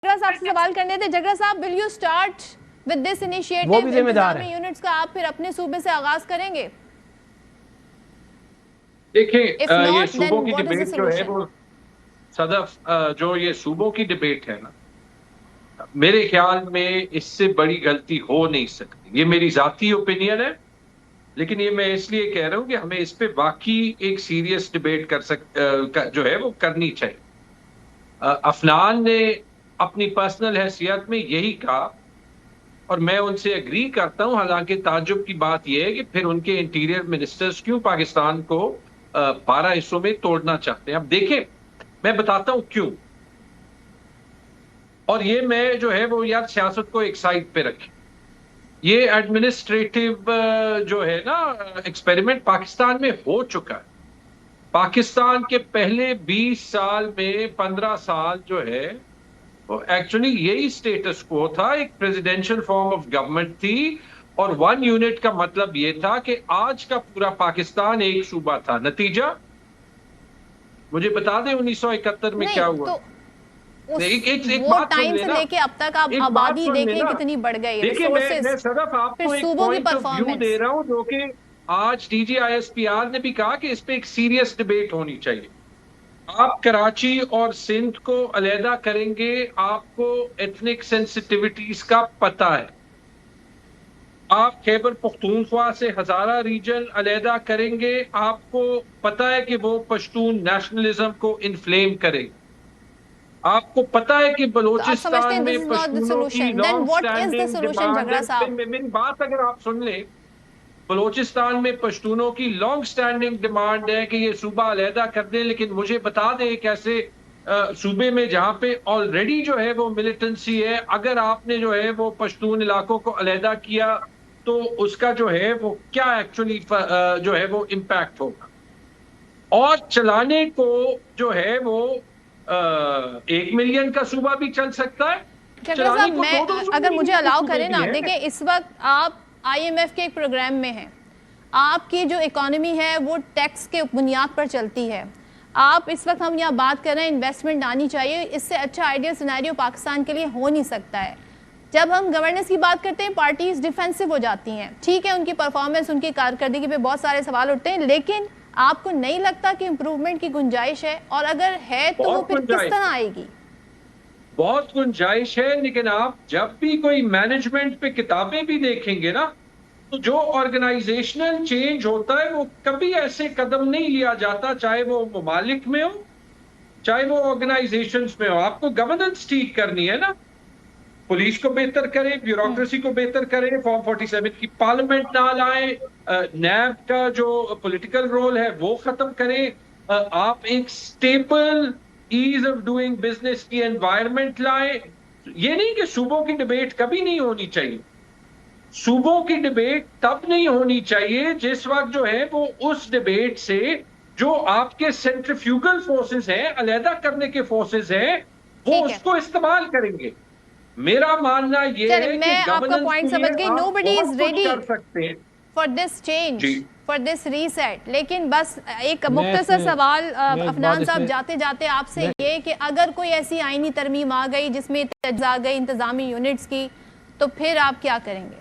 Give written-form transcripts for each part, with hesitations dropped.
जगरा साहब से सवाल करने थे। जगरा साहब, will you start with this initiative? वो भी जिम्मेदार है। यूनिट्स का आप फिर अपने सूबे से आगाज करेंगे? देखिए, not, ये सूबों की what is the डिबेट जो है वो सदफ, जो ये सूबों की डिबेट है ना, मेरे ख्याल में इससे बड़ी गलती हो नहीं सकती। ये मेरी जाती ओपिनियन है, लेकिन ये मैं इसलिए कह रहा हूं कि हमें इस पे वाकई एक सीरियस डिबेट जो है वो करनी चाहिए। अफनान ने अपनी पर्सनल हैसियत में यही कहा और मैं उनसे एग्री करता हूं। हालांकि ताज्जुब की बात यह है कि फिर उनके इंटीरियर मिनिस्टर्स क्यों पाकिस्तान को 12 हिस्सों में तोड़ना चाहते हैं। अब देखें, मैं बताता हूं क्यों। और ये मैं जो है वो यार सियासत को एक साइड पे रखें। ये एडमिनिस्ट्रेटिव जो है ना एक्सपेरिमेंट पाकिस्तान में हो चुका है। पाकिस्तान के पहले 20 साल में 15 साल जो है वो एक्चुअली यही स्टेटस को था, एक प्रेसिडेंशियल फॉर्म ऑफ गवर्नमेंट थी और 1 यूनिट का मतलब ये था कि आज का पूरा पाकिस्तान एक सूबा था। नतीजा मुझे बता दें 1971 में क्या हुआ। एक बात टाइम से लेके अब तक आप आबादी देखें कितनी बढ़ गई है। देखिए, मैं सिर्फ आपको एक पॉइंट ऑफ व्यू दे रहा हूं जो कि आज DGISPR ने भी कहा कि इस पे एक सीरियस डिबेट होनी चाहिए। आप कराची और सिंध को अलहदा करेंगे, आपको एथनिक सेंसिटिविटीज का पता है। आप खैबर पख्तूनख्वा से हजारा रीजन अलहदा करेंगे, आपको पता है कि वो पश्तून नेशनलिज्म को इन्फ्लेम करेगी। आपको पता है कि बलोचिस्तान में पश्तूनों की लॉन्ग स्टैंडिंग डिमांड, मेरी बात अगर आप सुन लें, बलोचिस्तान में पश्तूनों की लॉन्ग स्टैंडिंग डिमांड है कि ये सूबा अलहदा कर दें। लेकिन मुझे बता दें कैसे सूबे में जहां पे ऑलरेडी जो है वो मिलिटेंसी है, अगर आपने जो है वो पश्तून इलाकों को अलहदा किया तो उसका जो है वो क्या एक्चुअली जो है वो इम्पैक्ट होगा। और चलाने को जो है वो 1 मिलियन का सूबा भी चल सकता है। अगर मुझे अलाउ करें ना, देखिए इस वक्त आप IMF के एक प्रोग्राम में हैं। आपकी जो इकोनॉमी है वो टैक्स के बुनियाद पर चलती है। आप इस वक्त हम यहाँ बात कर रहे हैं इन्वेस्टमेंट आनी चाहिए, इससे अच्छा आइडियल सिनेरियो पाकिस्तान के लिए हो नहीं सकता है। जब हम गवर्नेंस की बात करते हैं, पार्टीज डिफेंसिव हो जाती हैं। ठीक है, उनकी परफॉर्मेंस, उनकी कारकर्दगी पे बहुत सारे सवाल उठते हैं, लेकिन आपको नहीं लगता कि इम्प्रूवमेंट की गुंजाइश है? और अगर है तो वो फिर किस तरह आएगी? बहुत गुंजाइश है, लेकिन आप जब भी कोई मैनेजमेंट पे किताबें भी देखेंगे ना, तो जो ऑर्गेनाइजेशनल चेंज होता है वो कभी ऐसे कदम नहीं लिया जाता, चाहे वो ममालिक में हो चाहे वो ऑर्गेनाइजेशंस में हो। आपको गवर्नेंस ठीक करनी है ना, पुलिस को बेहतर करें, ब्यूरोक्रेसी को बेहतर करें, फॉर्म 47 की पार्लियामेंट ना लाएं, नैब का जो पॉलिटिकल रोल है वो खत्म करें, आप एक stable ease of doing business की एनवायरनमेंट लाएं। ये नहीं कि सूबों की डिबेट कभी नहीं होनी चाहिए। सूबों की डिबेट तब नहीं होनी चाहिए जिस वक्त जो है वो उस डिबेट से जो आपके सेंट्रीफ्यूगल फोर्सेस हैं, अलहदा करने के फोर्सेस हैं, वो उसको इस्तेमाल करेंगे। मेरा मानना ये है कि आपका पॉइंट समझ गई। नोबडी इज रेडी कर सकते हैं for this change, for this reset. लेकिन बस एक मुख्तसर सवाल अफनान साहब जाते जाते आपसे ये कि अगर कोई ऐसी आईनी तरमीम आ गई जिसमें आ गई इंतजामी यूनिट्स की, तो फिर आप क्या करेंगे?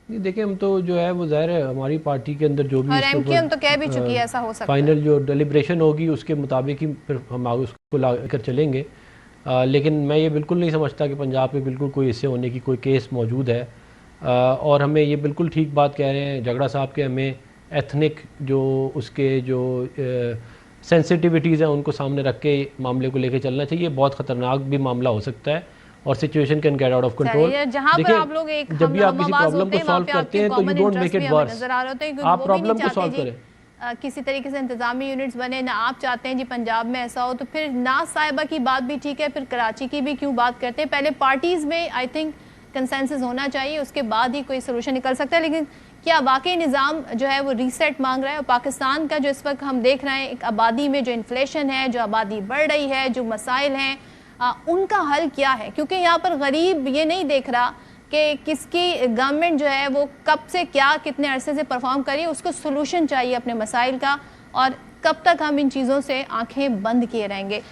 देखिए, हम तो जो है वो ज़ाहिर है हमारी पार्टी के अंदर जो भी हम तो कह भी चुकी है ऐसा हो सकता है, फाइनल जो डेलिब्रेशन होगी उसके मुताबिक ही फिर हम उसको लाकर चलेंगे। लेकिन मैं ये बिल्कुल नहीं समझता कि पंजाब में बिल्कुल कोई इससे होने की कोई केस मौजूद है। और हमें ये बिल्कुल ठीक बात कह रहे हैं जगड़ा साहब के, हमें एथनिक जो उसके जो सेंसिटिविटीज़ हैं उनको सामने रख के मामले को लेकर चलना चाहिए। बहुत ख़तरनाक भी मामला हो सकता है और situation can get out of control. देखिए, जब भी आप किसी प्रॉब्लम को सॉल्व करते हैं तो you don't make it worse, आप प्रॉब्लम को सॉल्व करें। किसी तरीके से इंतजामी यूनिट्स बने ना, आप चाहते हैं जी पंजाब में ऐसा हो, तो फिर नाज साहिबा की बात भी ठीक है, फिर कराची की भी क्यों बात करते हैं? पहले पार्टीज में आई थिंक कंसेंसस होना चाहिए, उसके बाद ही कोई सोल्यूशन निकल सकता है। लेकिन क्या वाकई निज़ाम जो है वो रीसेट मांग रहा है? और पाकिस्तान का जो इस वक्त हम देख रहे हैं, एक आबादी में जो इन्फ्लेशन है, जो आबादी बढ़ रही है, जो मसाइल हैं, उनका हल क्या है? क्योंकि यहाँ पर गरीब ये नहीं देख रहा कि किसकी गवर्नमेंट जो है वो कब से क्या कितने अरसे से परफॉर्म करी, उसको सोल्यूशन चाहिए अपने मसाइल का। और कब तक हम इन चीज़ों से आंखें बंद किए रहेंगे?